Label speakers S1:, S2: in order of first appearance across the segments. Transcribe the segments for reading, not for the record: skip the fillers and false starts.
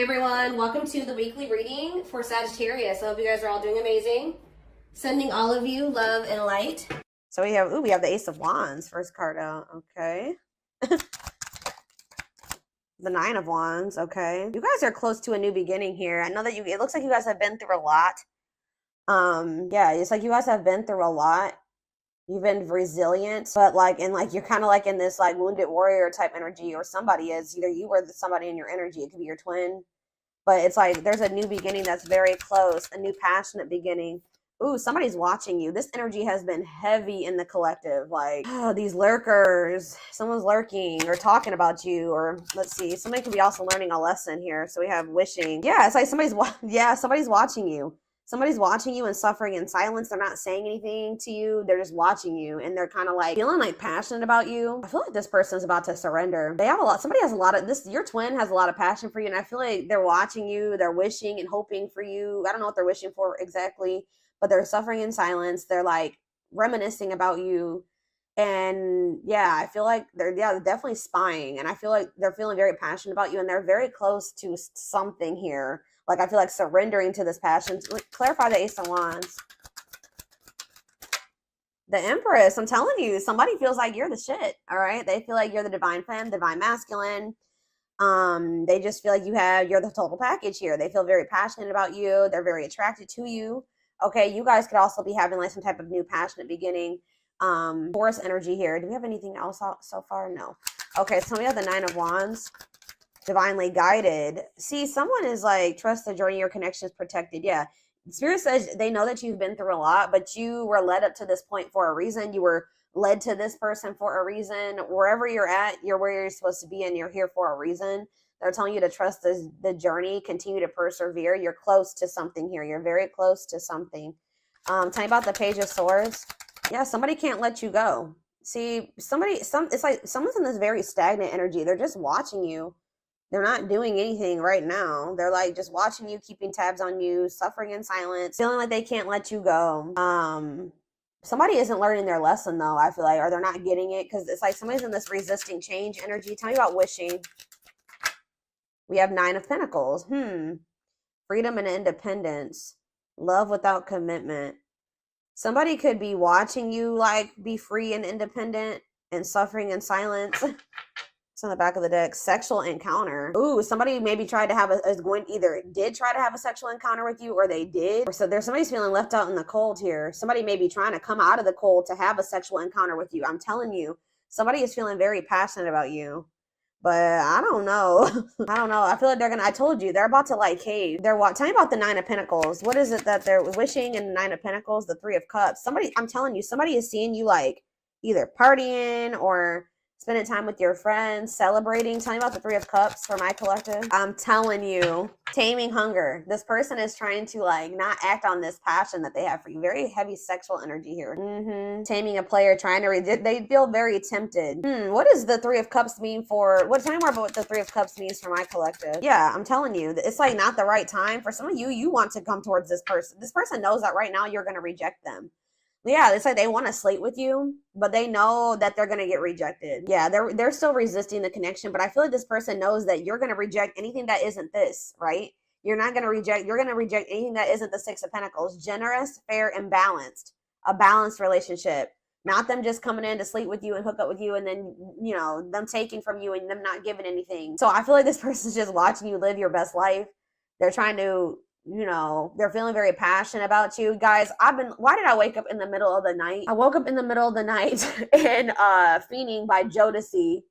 S1: everyone, welcome to the weekly reading for Sagittarius. I hope you guys are all doing amazing. Sending all of you love and light. So we have the Ace of Wands, first card out. Okay. The Nine of Wands. Okay. You guys are close to a new beginning here. I know that it looks like you guys have been through a lot. Yeah, it's like you guys have been through a lot. You've been resilient, but you're kind of like in this like wounded warrior type energy, or somebody is, either you or somebody in your energy. It could be your twin, but it's like there's a new beginning that's very close, a new passionate beginning. Ooh, somebody's watching you. This energy has been heavy in the collective. Like, oh, these lurkers, someone's lurking or talking about you, or let's see, somebody could be also learning a lesson here. So we have wishing. Yeah, it's like somebody's watching you. Somebody's watching you and suffering in silence. They're not saying anything to you. They're just watching you, and they're kind of like feeling like passionate about you. I feel like this person's about to surrender. Somebody has a lot of this. Your twin has a lot of passion for you, and I feel like they're watching you. They're wishing and hoping for you. I don't know what they're wishing for exactly, but they're suffering in silence. They're like reminiscing about you. And yeah, I feel like they're definitely spying, and I feel like they're feeling very passionate about you, and they're very close to something here. Like, I feel like surrendering to this passion. Clarify the Ace of Wands. The Empress, I'm telling you, somebody feels like you're the shit, all right? They feel like you're the divine femme, divine masculine. They just feel like you're the total package here. They feel very passionate about you. They're very attracted to you. Okay, you guys could also be having like some type of new passionate beginning. Taurus energy here. Do we have anything else so far? No. Okay, so we have the Nine of Wands. Divinely guided. See, someone is like, trust the journey, your connection is protected. Yeah. Spirit says they know that you've been through a lot, but you were led up to this point for a reason. You were led to this person for a reason. Wherever you're at, you're where you're supposed to be, and you're here for a reason. They're telling you to trust the journey, continue to persevere. You're close to something here. You're very close to something. Tell me about the Page of Swords. Yeah, somebody can't let you go. See, it's like someone's in this very stagnant energy. They're just watching you. They're not doing anything right now. They're like just watching you, keeping tabs on you, suffering in silence, feeling like they can't let you go. Somebody isn't learning their lesson though, I feel like, or they're not getting it, because it's like somebody's in this resisting change energy. Tell me about wishing. We have Nine of Pentacles. Freedom and independence. Love without commitment. Somebody could be watching you like be free and independent and suffering in silence. It's on the back of the deck. Sexual encounter. Ooh, somebody maybe tried to have did try to have a sexual encounter with you, or they did. So somebody's feeling left out in the cold here. Somebody may be trying to come out of the cold to have a sexual encounter with you. I'm telling you, somebody is feeling very passionate about you. But I don't know. I don't know. I feel like I told you, they're about to like cave. Tell me about the Nine of Pentacles. What is it that they're wishing in the Nine of Pentacles? The Three of Cups. I'm telling you, somebody is seeing you like either partying or spending time with your friends, celebrating. Tell me about the Three of Cups for my collective. I'm telling you, taming hunger. This person is trying to like not act on this passion that they have for you. Very heavy sexual energy here. Taming a player, they feel very tempted. What does the Three of Cups mean for, tell me more about what the Three of Cups means for my collective. Yeah, I'm telling you, it's like not the right time. For some of you, you want to come towards this person. This person knows that right now you're going to reject them. Yeah, it's like they want to slate with you, but they know that they're going to get rejected. Yeah, they're still resisting the connection, but I feel like this person knows that you're going to reject anything that isn't this, right? You're going to reject anything that isn't the Six of Pentacles. Generous, fair, and balanced. A balanced relationship. Not them just coming in to sleep with you and hook up with you, and then, them taking from you and them not giving anything. So I feel like this person's just watching you live your best life. They're trying to, they're feeling very passionate about you. Guys, why did I wake up in the middle of the night? I woke up in the middle of the night and Fiending by Jodeci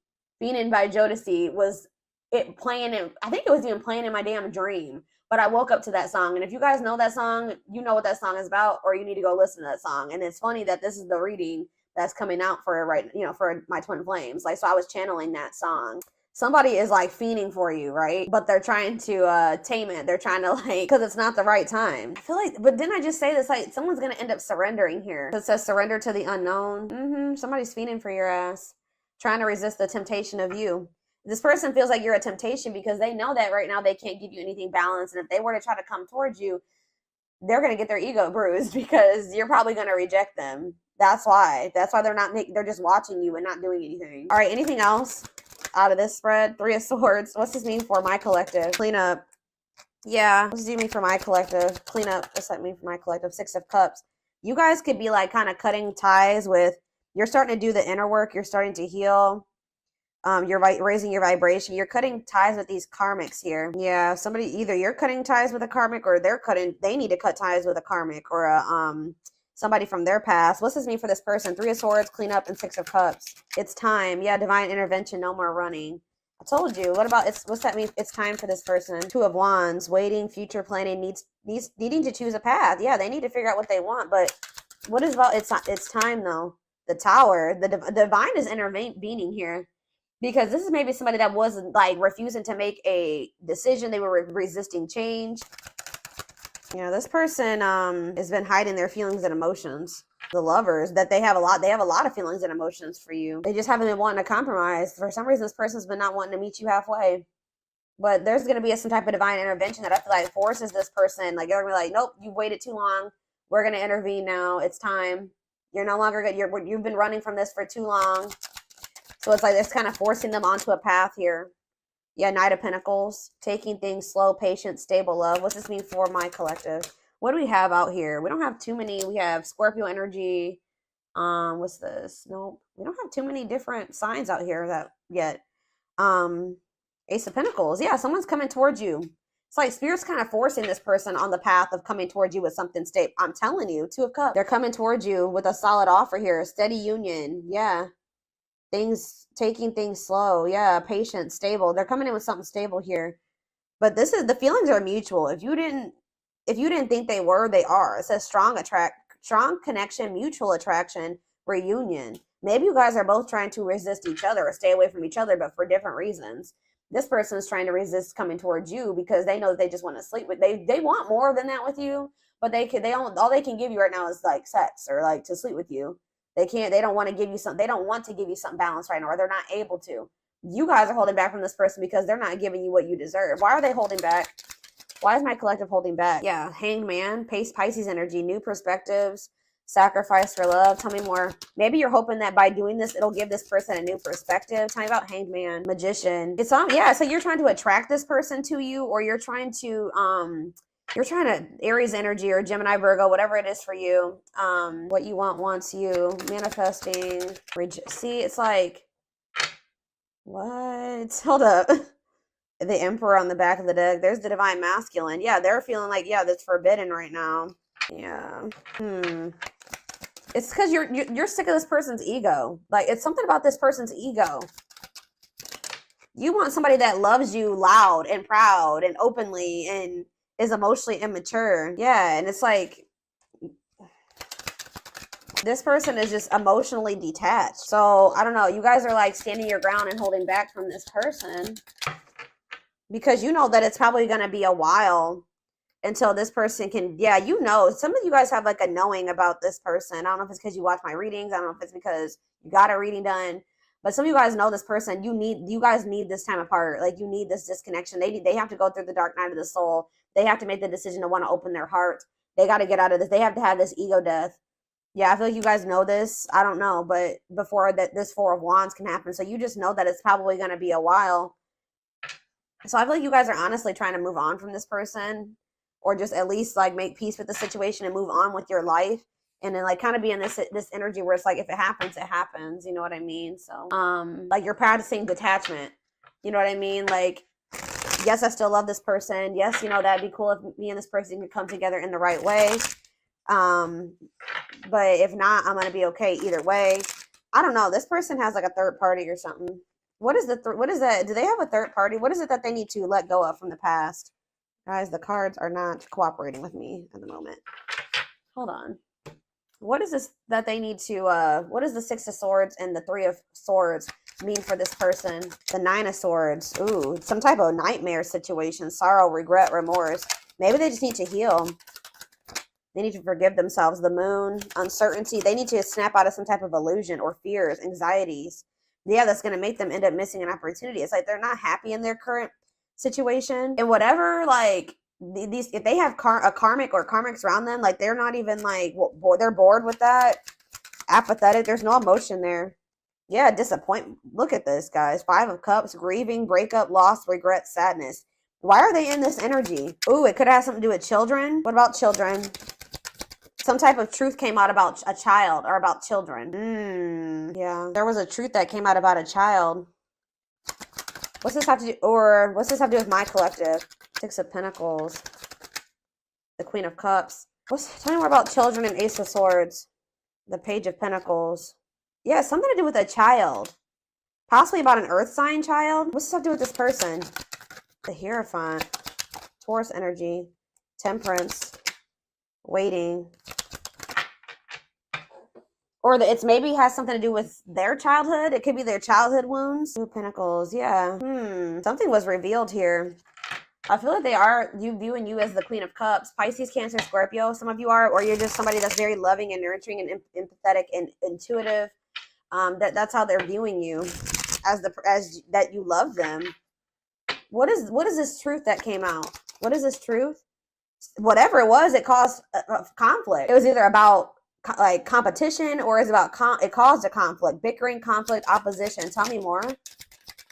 S1: was it playing, I think it was even playing in my damn dream. But I woke up to that song. And if you guys know that song, you know what that song is about, or you need to go listen to that song. And it's funny that this is the reading that's coming out for my twin flames. Like, so I was channeling that song. Somebody is like fiending for you, right? But they're trying to tame it. They're trying to because it's not the right time. I feel like, but didn't I just say this? Like, someone's going to end up surrendering here. It says surrender to the unknown. Somebody's fiending for your ass. Trying to resist the temptation of you. This person feels like you're a temptation because they know that right now they can't give you anything balanced. And if they were to try to come towards you, they're going to get their ego bruised because you're probably going to reject them. That's why they're just watching you and not doing anything. All right. Anything else out of this spread? Three of Swords. What's this mean for my collective? Clean up. Yeah, let's do me for my collective. Clean up. Let's let me for my collective. Six of Cups. You guys could be like kind of cutting ties with. You're starting to do the inner work. You're starting to heal. You're raising your vibration. You're cutting ties with these karmics here. Yeah, somebody, either you're cutting ties with a karmic, or they need to cut ties with a karmic, or somebody from their past. What's this mean for this person? Three of Swords, clean up, and Six of Cups. It's time. Yeah, divine intervention. No more running. I told you. What about what's that mean? It's time for this person. Two of Wands, waiting, future planning, needing to choose a path. Yeah, they need to figure out what they want. But what is about it's time though. The Tower, the divine is intervening here. Because this is maybe somebody that wasn't like refusing to make a decision. They were resisting change. You know, this person has been hiding their feelings and emotions. The Lovers, that they have a lot of feelings and emotions for you. They just haven't been wanting to compromise. For some reason, this person's been not wanting to meet you halfway. But there's going to be some type of divine intervention that I feel like forces this person. Like, they're going to be like, nope, you've waited too long. We're going to intervene now. It's time. You're no longer good. You've been running from this for too long. So it's like it's kind of forcing them onto a path here. Yeah, Knight of Pentacles. Taking things slow, patient, stable love. What's this mean for my collective? What do we have out here? We don't have too many. We have Scorpio energy. What's this? Nope. We don't have too many different signs out here that yet. Ace of Pentacles. Yeah, someone's coming towards you. It's like Spirit's kind of forcing this person on the path of coming towards you with something stable. I'm telling you, Two of Cups. They're coming towards you with a solid offer here. Steady union. Yeah. Taking things slow. Yeah, patient, stable. They're coming in with something stable here. But the feelings are mutual. If you didn't think they were, they are. It says strong connection, mutual attraction, reunion. Maybe you guys are both trying to resist each other or stay away from each other, but for different reasons. This person is trying to resist coming towards you because they know that they just want to sleep with. They want more than that with you, but all they can give you right now is like sex or like to sleep with you. They don't want to give you something. They don't want to give you something balanced right now, or they're not able to. You guys are holding back from this person because they're not giving you what you deserve. Why are they holding back? Why is my collective holding back? Yeah, Hanged Man, Pisces energy, new perspectives, sacrifice for love. Tell me more. Maybe you're hoping that by doing this, it'll give this person a new perspective. Tell me about Hanged Man, Magician. It's on. Yeah, so you're trying to attract this person to you, or you're trying to Aries energy or Gemini, Virgo, whatever it is for you. What you want wants you. Manifesting. See, it's like, what? Hold up. The Emperor on the back of the deck. There's the Divine Masculine. Yeah, they're feeling like, yeah, that's forbidden right now. Yeah. It's because you're sick of this person's ego. Like, it's something about this person's ego. You want somebody that loves you loud and proud and openly and is emotionally immature. Yeah, and it's like this person is just emotionally detached. So I don't know. You guys are like standing your ground and holding back from this person because you know that it's probably going to be a while until this person can. Yeah, you know, some of you guys have like a knowing about this person. I don't know if it's because you watch my readings. I don't know if it's because you got a reading done. But some of you guys know this person. You guys need this time apart. Like, you need this disconnection. They have to go through the dark night of the soul. They have to make the decision to want to open their heart. They got to get out of this. They have to have this ego death. Yeah, I feel like you guys know this. I don't know, but before that, this Four of Wands can happen. So you just know that it's probably going to be a while. So I feel like you guys are honestly trying to move on from this person, or just at least like make peace with the situation and move on with your life. And then like kind of be in this energy where it's like, if it happens, it happens. You know what I mean? So like you're practicing detachment. You know what I mean? Like, yes, I still love this person. Yes, you know, that'd be cool if me and this person could come together in the right way. But if not, I'm going to be okay either way. I don't know. This person has like a third party or something. What is that? Do they have a third party? What is it that they need to let go of from the past? Guys, the cards are not cooperating with me at the moment. Hold on. What is this that they need to, what does the Six of Swords and the Three of Swords mean for this person? The Nine of Swords. Ooh, some type of nightmare situation. Sorrow, regret, remorse. Maybe they just need to heal. They need to forgive themselves. The Moon, uncertainty. They need to snap out of some type of illusion or fears, anxieties. Yeah, that's going to make them end up missing an opportunity. It's like they're not happy in their current situation. And whatever, like, these, if they have a karmic or karmics around them, like, they're not even like, they're bored with that. Apathetic. There's no emotion there. Yeah, disappointment. Look at this, guys. Five of Cups, grieving, breakup, loss, regret, sadness. Why are they in this energy? Ooh, it could have something to do with children. What about children? Some type of truth came out about a child or about children. Yeah, there was a truth that came out about a child. What's this have to do, or what's this have to do with my collective? Six of Pentacles. The Queen of Cups. Tell me more about children and Ace of Swords. The Page of Pentacles. Yeah, something to do with a child. Possibly about an earth sign child. What's this have to do with this person? The Hierophant. Taurus energy. Temperance. Waiting. Or it's maybe has something to do with their childhood. It could be their childhood wounds. Two of Pentacles. Yeah. Something was revealed here. I feel like they are viewing you as the Queen of Cups. Pisces, Cancer, Scorpio, some of you are, or you're just somebody that's very loving and nurturing and empathetic and intuitive. That's how they're viewing you, as that you love them. What is this truth that came out? What is this truth? Whatever it was, it caused a conflict. It was either about like competition, or it's about it caused a conflict, bickering, conflict, opposition. Tell me more.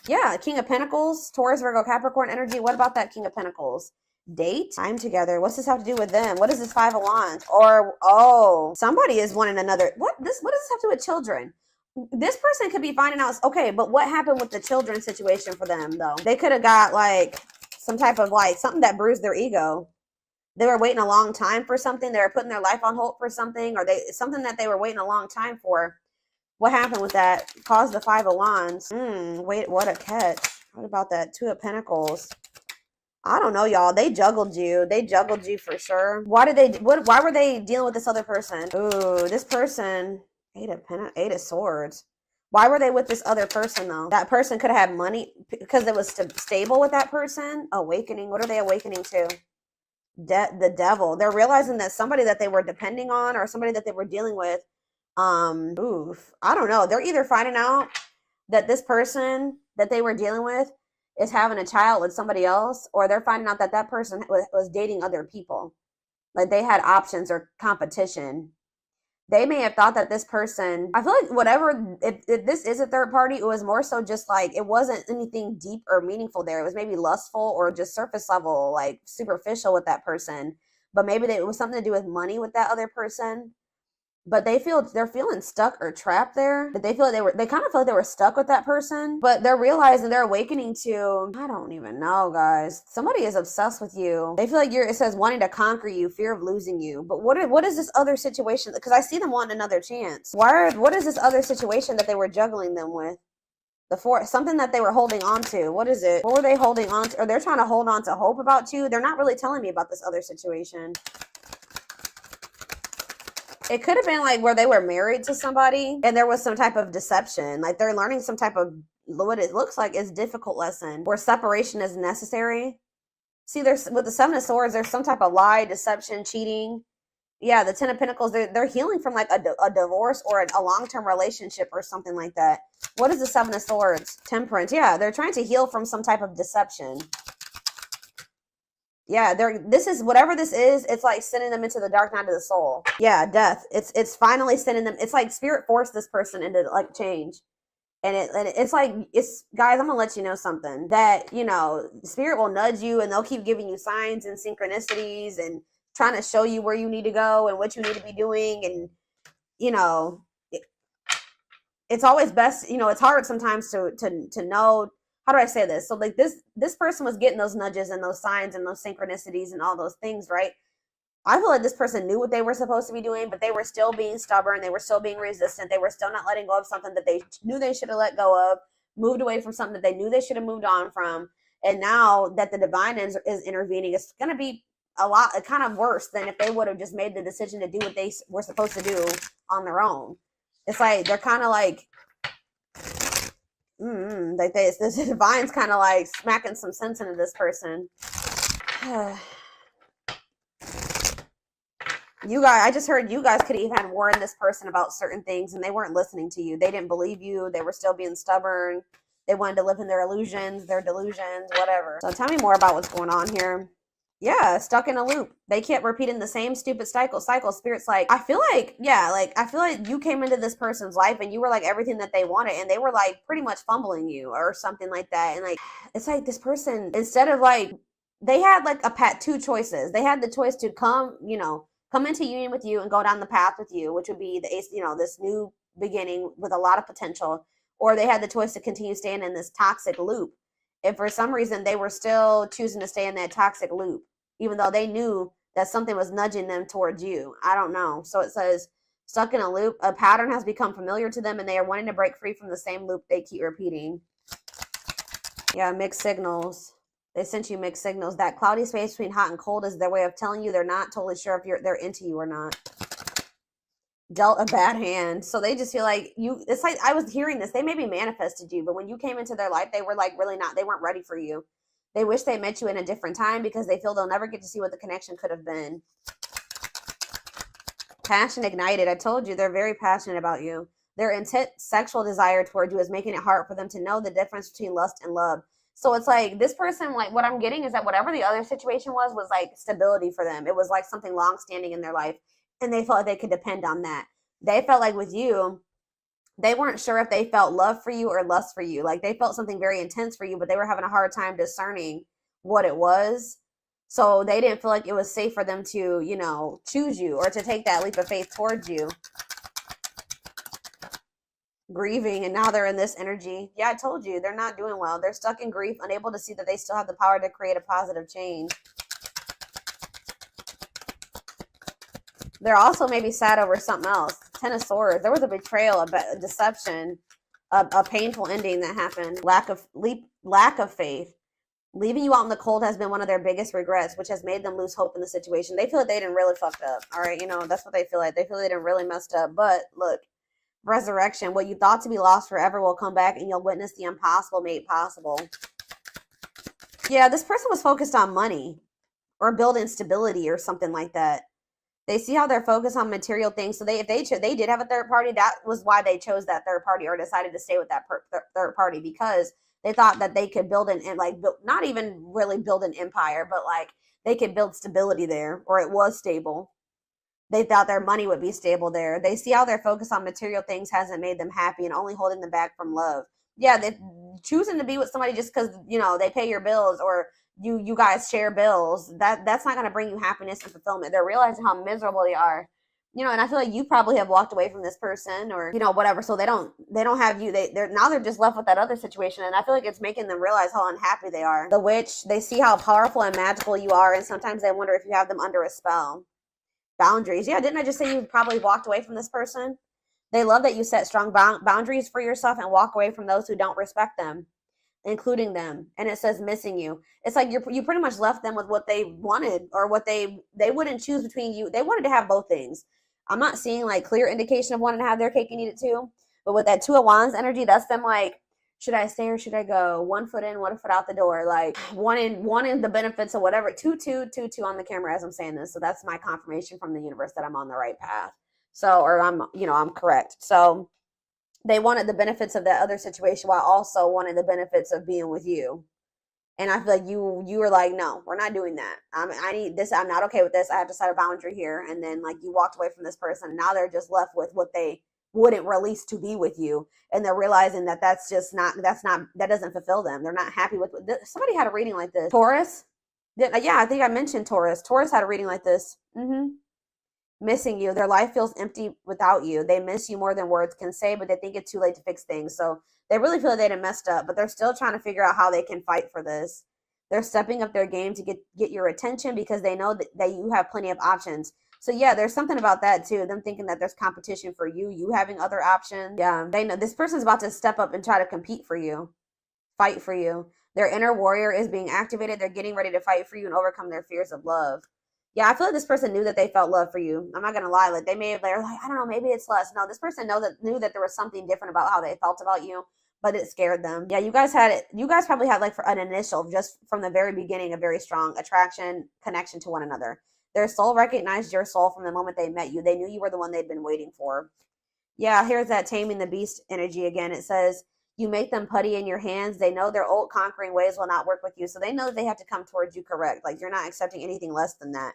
S1: Yeah, King of Pentacles, Taurus, Virgo, Capricorn energy. What about that King of Pentacles? Date, time together. What's this have to do with them? What is this Five of Wands? Or, oh, somebody is wanting another. What does this have to do with children? This person could be finding out, okay, but what happened with the children situation for them, though? They could have got, like, some type of, like, something that bruised their ego. They were waiting a long time for something. They were putting their life on hold for something, or something that they were waiting a long time for. What happened with that? Caused the Five of Wands. Wait, what a catch. What about that Two of Pentacles? I don't know, y'all. They juggled you. They juggled you for sure. Why were they dealing with this other person? Ooh, this person, Eight of Swords. Why were they with this other person, though? That person could have had money because it was stable with that person. Awakening. What are they awakening to? The devil. They're realizing that somebody that they were depending on, or somebody that they were dealing with, I don't know. They're either finding out that this person that they were dealing with is having a child with somebody else, or they're finding out that that person was dating other people. Like they had options or competition. They may have thought that this person, I feel like whatever, if this is a third party, it was more so just like, it wasn't anything deep or meaningful there. It was maybe lustful or just surface level, like superficial with that person. But maybe it was something to do with money with that other person. But they're feeling stuck or trapped there. They feel like they kind of feel like they were stuck with that person. But they're realizing, they're awakening to, I don't even know, guys. Somebody is obsessed with you. They feel like it says wanting to conquer you, fear of losing you. But what is this other situation? Because I see them wanting another chance. What is this other situation that they were juggling them with? Something that they were holding on to. What is it? What were they holding on to? Or they're trying to hold on to hope about you. They're not really telling me about this other situation. It could have been like where they were married to somebody and there was some type of deception. Like they're learning some type of, what it looks like is difficult lesson where separation is necessary. See, there's with the Seven of Swords, there's some type of lie, deception, cheating. Yeah, the Ten of Pentacles, they're healing from like a divorce or a long-term relationship or something like that. What is the Seven of Swords? Temperance. Yeah, they're trying to heal from some type of deception. Yeah, whatever this is, it's like sending them into the dark night of the soul. Yeah, death. It's finally sending them. It's like spirit forced this person into like change. And it's like, guys, I'm gonna let you know something that, spirit will nudge you and they'll keep giving you signs and synchronicities and trying to show you where you need to go and what you need to be doing. And, it's always best, it's hard sometimes to know. How do I say this? So like this person was getting those nudges and those signs and those synchronicities and all those things, right? I feel like this person knew what they were supposed to be doing, but they were still being stubborn. They were still being resistant. They were still not letting go of something that they knew they should have let go of, moved away from something that they knew they should have moved on from. And now that the divine is intervening, it's going to be kind of worse than if they would have just made the decision to do what they were supposed to do on their own. It's like, they're kind of like, this divine's kind of like smacking some sense into this person. You guys, I just heard you guys could even warn this person about certain things and they weren't listening to you. They didn't believe you. They were still being stubborn. They wanted to live in their illusions, their delusions, whatever. So tell me more about what's going on here. Yeah, stuck in a loop. They kept repeating the same stupid cycle. Spirit's like, I feel like you came into this person's life and you were like everything that they wanted and they were like pretty much fumbling you or something like that. And like, it's like this person, instead of like they had like two choices. They had the choice to come, come into union with you and go down the path with you, which would be the ace, this new beginning with a lot of potential, or they had the choice to continue staying in this toxic loop. If for some reason they were still choosing to stay in that toxic loop, even though they knew that something was nudging them towards you. I don't know. So it says, stuck in a loop, a pattern has become familiar to them and they are wanting to break free from the same loop they keep repeating. Yeah, mixed signals. They sent you mixed signals. That cloudy space between hot and cold is their way of telling you they're not totally sure if they're into you or not. Dealt a bad hand. So they just feel like you, it's like, I was hearing this, they maybe manifested you, but when you came into their life, they were like really not, they weren't ready for you. They wish they met you in a different time because they feel they'll never get to see what the connection could have been. Passion ignited. I told you, they're very passionate about you. Their intense sexual desire toward you is making it hard for them to know the difference between lust and love. So it's like this person, like what I'm getting is that whatever the other situation was like stability for them. It was like something long standing in their life and they felt like they could depend on that. They felt like with you, they weren't sure if they felt love for you or lust for you. Like they felt something very intense for you, but they were having a hard time discerning what it was. So they didn't feel like it was safe for them to, choose you or to take that leap of faith towards you. Grieving, and now they're in this energy. Yeah, I told you, they're not doing well. They're stuck in grief, unable to see that they still have the power to create a positive change. They're also maybe sad over something else. Ten of Swords. There was a betrayal, a deception, a painful ending that happened. Lack of faith. Leaving you out in the cold has been one of their biggest regrets, which has made them lose hope in the situation. They feel like they didn't really fucked up. All right, that's what they feel like. They feel they didn't really messed up. But look, resurrection. What you thought to be lost forever will come back and you'll witness the impossible made possible. Yeah, this person was focused on money or building stability or something like that. They see how they're focused on material things. So if they did have a third party, that was why they chose that third party or decided to stay with that third party, because they thought that they could build not even really build an empire, but like they could build stability there, or it was stable. They thought their money would be stable there. They see how their focus on material things hasn't made them happy and only holding them back from love. Yeah, they choosing to be with somebody just because, they pay your bills or you guys share bills. That's not going to bring you happiness and fulfillment. They're realizing how miserable they are. And I feel like you probably have walked away from this person or, whatever. So they don't have you. They're just left with that other situation. And I feel like it's making them realize how unhappy they are. The witch, they see how powerful and magical you are. And sometimes they wonder if you have them under a spell. Boundaries. Yeah, didn't I just say you probably walked away from this person? They love that you set strong boundaries for yourself and walk away from those who don't respect them, including them. And it says missing you. It's like you pretty much left them with what they wanted or what they wouldn't choose between you. They wanted to have both things. I'm not seeing like clear indication of wanting to have their cake and eat it too. But with that Two of Wands energy, that's them like, should I stay or should I go? 1 foot in, 1 foot out the door. Like wanting the benefits of whatever. 2-2 on the camera as I'm saying this. So that's my confirmation from the universe that I'm on the right path. So, or I'm correct. So they wanted the benefits of that other situation while also wanting the benefits of being with you. And I feel like you were like, no, we're not doing that. I need this. I'm not okay with this. I have to set a boundary here. And then like you walked away from this person. And now they're just left with what they wouldn't release to be with you. And they're realizing that that doesn't fulfill them. They're not happy with somebody had a reading like this. Taurus. Yeah, I think I mentioned Taurus. Taurus had a reading like this. Missing you. Their life feels empty without you. They miss you more than words can say, but they think it's too late to fix things. So they really feel they done messed up, but they're still trying to figure out how they can fight for this. They're stepping up their game to get your attention because they know that you have plenty of options. So yeah, there's something about that too. Them thinking that there's competition for you having other options. Yeah, they know this person's about to step up and try to compete for you, fight for you. Their inner warrior is being activated. They're getting ready to fight for you and overcome their fears of love. Yeah, I feel like this person knew that they felt love for you. I'm not gonna lie, like they may have, they're like, I don't know, maybe it's less. No, this person knew that there was something different about how they felt about you, but it scared them. Yeah, you guys probably had like for an initial, just from the very beginning, a very strong attraction, connection to one another. Their soul recognized your soul from the moment they met you. They knew you were the one they'd been waiting for. Yeah, here's that taming the beast energy again. It says, you make them putty in your hands. They know their old conquering ways will not work with you. So they know that they have to come towards you correct. Like you're not accepting anything less than that.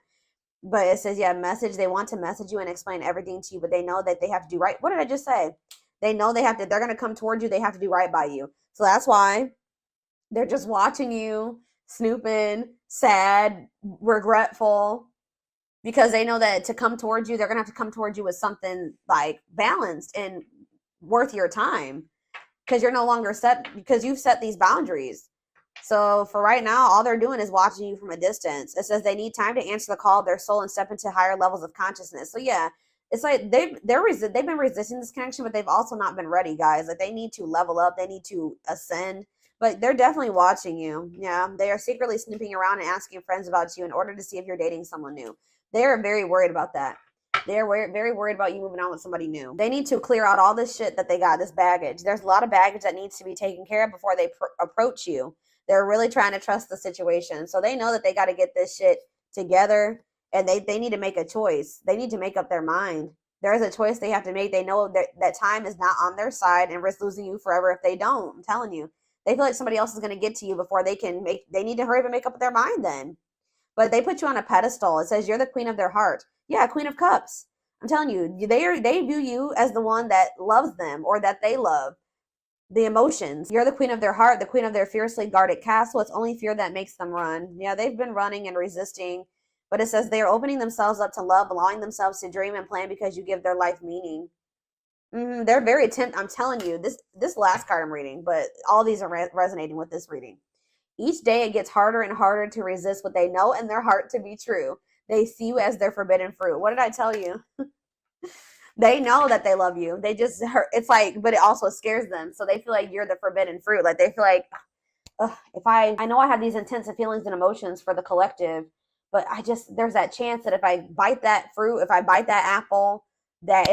S1: But it says, yeah, message. They want to message you and explain everything to you, but they know that they have to do right. What did I just say? They know they're going to come towards you. They have to do right by you. So that's why they're just watching you, snooping, sad, regretful, because they know that to come towards you, they're gonna have to come towards you with something like balanced and worth your time, because you're no longer set, because you've set these boundaries. So for right now, all they're doing is watching you from a distance. It says they need time to answer the call of their soul and step into higher levels of consciousness. So yeah, it's like they've been resisting this connection, but they've also not been ready, guys. Like they need to level up, they need to ascend. But they're definitely watching you. Yeah, they are secretly snooping around and asking friends about you in order to see if you're dating someone new. They are very worried about that. They're very worried about you moving on with somebody new. They need to clear out all this shit that they got, this baggage. There's a lot of baggage that needs to be taken care of before they approach you. They're really trying to trust the situation. So they know that they got to get this shit together, and they need to make a choice. They need to make up their mind. There is a choice they have to make. They know that time is not on their side and risk losing you forever if they don't. I'm telling you. They feel like somebody else is going to get to you before they need to hurry up and make up their mind then. But they put you on a pedestal. It says you're the queen of their heart. Yeah, queen of cups. I'm telling you, they view you as the one that loves them or that they love. The emotions. You're the queen of their heart, the queen of their fiercely guarded castle. It's only fear that makes them run. Yeah, they've been running and resisting, but it says they are opening themselves up to love, allowing themselves to dream and plan because you give their life meaning. They're very I'm telling you, this last card I'm reading, but all these are resonating with this reading. Each day it gets harder and harder to resist what they know in their heart to be true. They see you as their forbidden fruit. What did I tell you? They know that they love you. They just it's like, but it also scares them. So they feel like you're the forbidden fruit. Like they feel like, if I know I have these intense feelings and emotions for the collective, but there's that chance that if I bite that fruit, if I bite that apple, that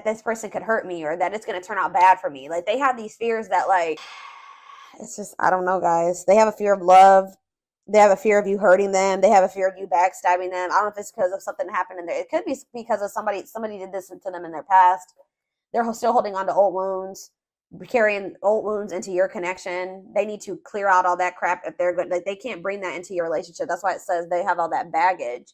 S1: this person could hurt me, or that it's gonna turn out bad for me. Like they have these fears that, like, it's just, I don't know, guys. They have a fear of love. They have a fear of you hurting them. They have a fear of you backstabbing them. I don't know if it's because of something that happened in there. It could be because of somebody did this to them in their past. They're still holding on to old wounds, carrying old wounds into your connection. They need to clear out all that crap if they're good. Like they can't bring that into your relationship. That's why it says they have all that baggage.